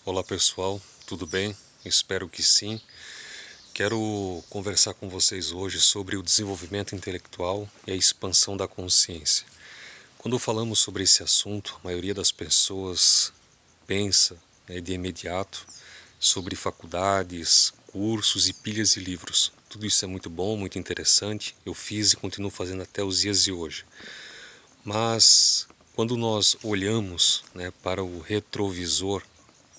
Olá pessoal, tudo bem? Espero que sim. Quero conversar com vocês hoje sobre o desenvolvimento intelectual e a expansão da consciência. Quando falamos sobre esse assunto, a maioria das pessoas pensa, de imediato sobre faculdades, cursos e pilhas de livros. Tudo isso é muito bom, muito interessante. Eu fiz e continuo fazendo até os dias de hoje. Mas quando nós olhamos, para o retrovisor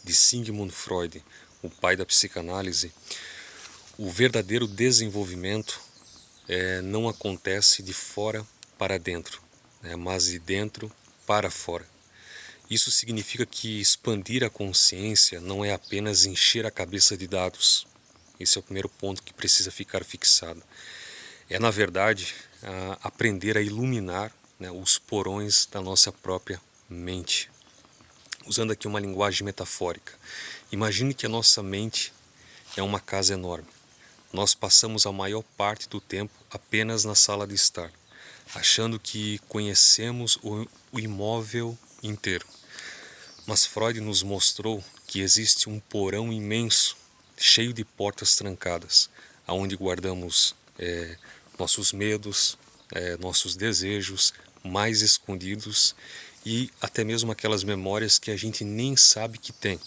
de Sigmund Freud, o pai da psicanálise, o verdadeiro desenvolvimento não acontece de fora para dentro, mas de dentro para fora. Isso significa que expandir a consciência não é apenas encher a cabeça de dados. Esse é o primeiro ponto que precisa ficar fixado. É, na verdade, aprender a iluminar, os porões da nossa própria mente. Usando aqui uma linguagem metafórica. Imagine que a nossa mente é uma casa enorme. Nós passamos a maior parte do tempo apenas na sala de estar, achando que conhecemos o imóvel inteiro. Mas Freud nos mostrou que existe um porão imenso, cheio de portas trancadas, aonde guardamos nossos medos, nossos desejos mais escondidos e até mesmo aquelas memórias que a gente nem sabe que tem.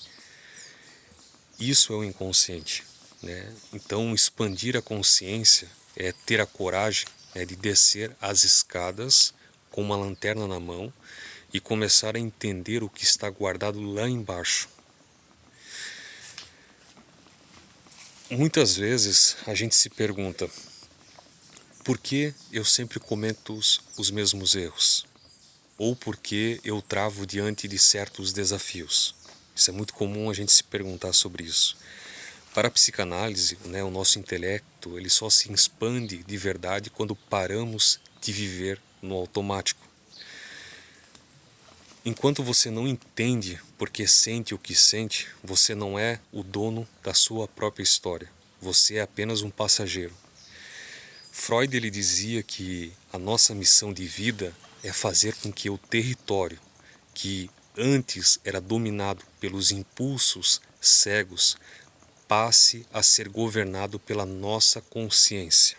Isso é o inconsciente, Então, expandir a consciência é ter a coragem, de descer as escadas com uma lanterna na mão e começar a entender o que está guardado lá embaixo. Muitas vezes a gente se pergunta: por que eu sempre cometo os mesmos erros? Ou por que eu travo diante de certos desafios? Isso é muito comum a gente se perguntar sobre isso. Para a psicanálise, o nosso intelecto ele só se expande de verdade quando paramos de viver no automático. Enquanto você não entende porque sente o que sente, você não é o dono da sua própria história. Você é apenas um passageiro. Freud ele dizia que a nossa missão de vida é fazer com que o território, que antes era dominado pelos impulsos cegos, passe a ser governado pela nossa consciência.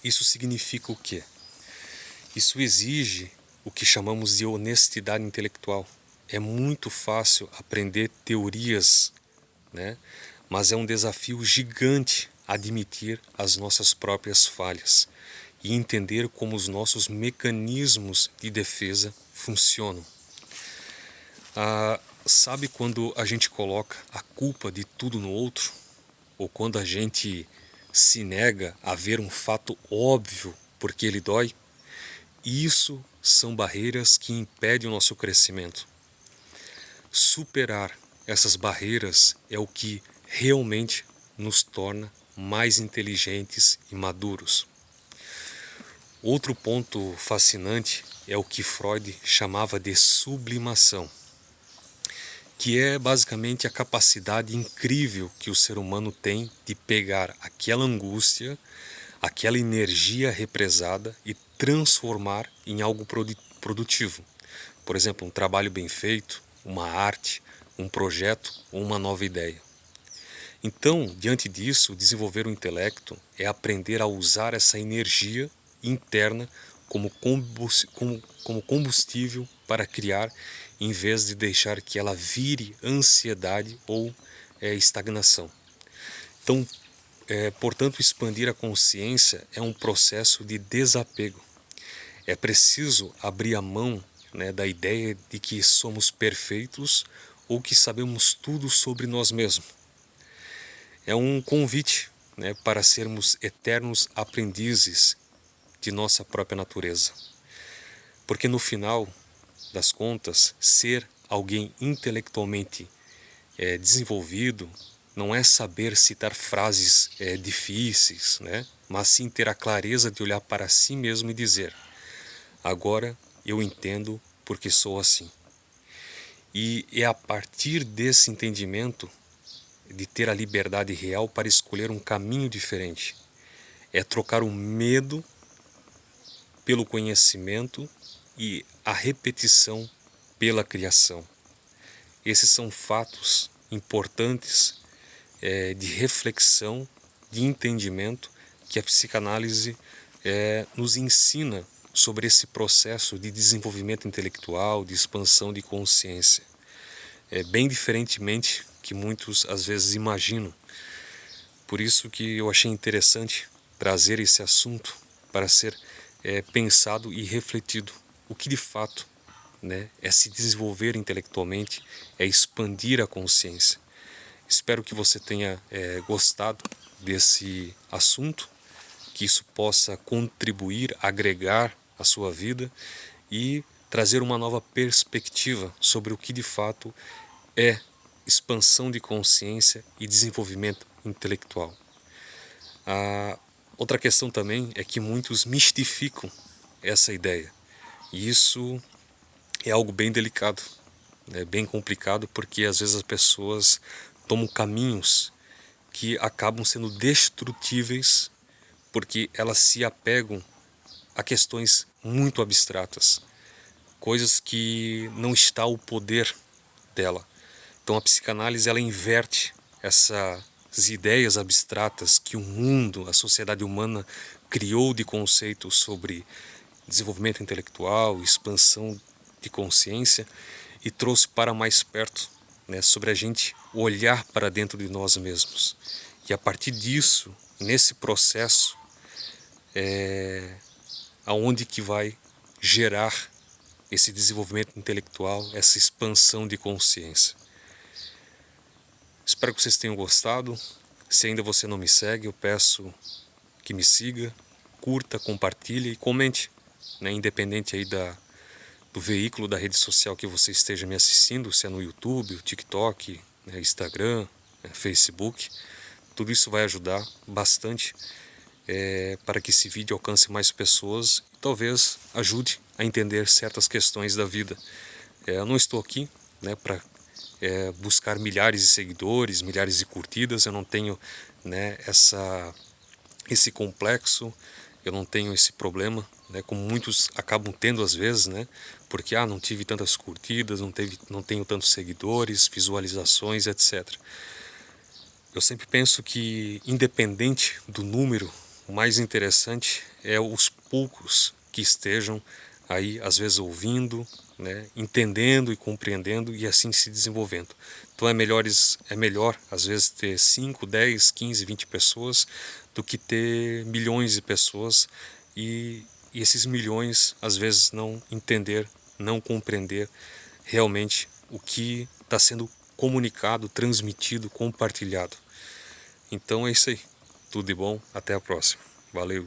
Isso significa o quê? Isso exige o que chamamos de honestidade intelectual. É muito fácil aprender teorias, mas é um desafio gigante admitir as nossas próprias falhas e entender como os nossos mecanismos de defesa funcionam. Sabe quando a gente coloca a culpa de tudo no outro? Ou quando a gente se nega a ver um fato óbvio porque ele dói? Isso são barreiras que impedem o nosso crescimento. Superar essas barreiras é o que realmente nos torna mais inteligentes e maduros. Outro ponto fascinante é o que Freud chamava de sublimação, que é basicamente a capacidade incrível que o ser humano tem de pegar aquela angústia, aquela energia represada e transformar em algo produtivo. Por exemplo, um trabalho bem feito, uma arte, um projeto ou uma nova ideia. Então, diante disso, desenvolver o intelecto é aprender a usar essa energia interna como combustível para criar, em vez de deixar que ela vire ansiedade ou estagnação. Então, portanto, expandir a consciência é um processo de desapego. É preciso abrir a mão, da ideia de que somos perfeitos ou que sabemos tudo sobre nós mesmos. É um convite, para sermos eternos aprendizes de nossa própria natureza. Porque no final das contas, ser alguém intelectualmente desenvolvido não é saber citar frases difíceis, mas sim ter a clareza de olhar para si mesmo e dizer: agora eu entendo porque sou assim. E é a partir desse entendimento de ter a liberdade real para escolher um caminho diferente. É trocar o medo pelo conhecimento e a repetição pela criação. Esses são fatos importantes de reflexão, de entendimento, que a psicanálise nos ensina sobre esse processo de desenvolvimento intelectual, de expansão de consciência. Bem diferentemente que muitos às vezes imaginam. Por isso que eu achei interessante trazer esse assunto para ser pensado e refletido. O que de fato é se desenvolver intelectualmente, é expandir a consciência. Espero que você tenha gostado desse assunto, que isso possa contribuir, agregar a sua vida e trazer uma nova perspectiva sobre o que de fato é expansão de consciência e desenvolvimento intelectual. A outra questão também é que muitos mistificam essa ideia, e isso é algo bem delicado, bem complicado, porque às vezes as pessoas tomam caminhos que acabam sendo destrutíveis porque elas se apegam a questões muito abstratas, coisas que não está ao poder dela. Então a psicanálise ela inverte essas ideias abstratas que o mundo, a sociedade humana criou de conceitos sobre desenvolvimento intelectual, expansão de consciência, e trouxe para mais perto, sobre a gente olhar para dentro de nós mesmos. E a partir disso, nesse processo, aonde que vai gerar esse desenvolvimento intelectual, essa expansão de consciência. Espero que vocês tenham gostado. Se ainda você não me segue, eu peço que me siga, curta, compartilhe e comente, independente aí do veículo da rede social que você esteja me assistindo, se é no YouTube, TikTok, Instagram, Facebook. Tudo isso vai ajudar bastante para que esse vídeo alcance mais pessoas e talvez ajude a entender certas questões da vida. Eu não estou aqui para buscar milhares de seguidores, milhares de curtidas. Eu não tenho esse complexo, eu não tenho esse problema, como muitos acabam tendo às vezes, porque não tive tantas curtidas, não tenho tantos seguidores, visualizações, etc. Eu sempre penso que, independente do número, o mais interessante é os poucos que estejam aí, às vezes ouvindo, entendendo e compreendendo e assim se desenvolvendo. Então é melhor às vezes ter 5, 10, 15, 20 pessoas do que ter milhões de pessoas e esses milhões às vezes não entender, não compreender realmente o que está sendo comunicado, transmitido, compartilhado. Então é isso aí. Tudo de bom. Até a próxima. Valeu.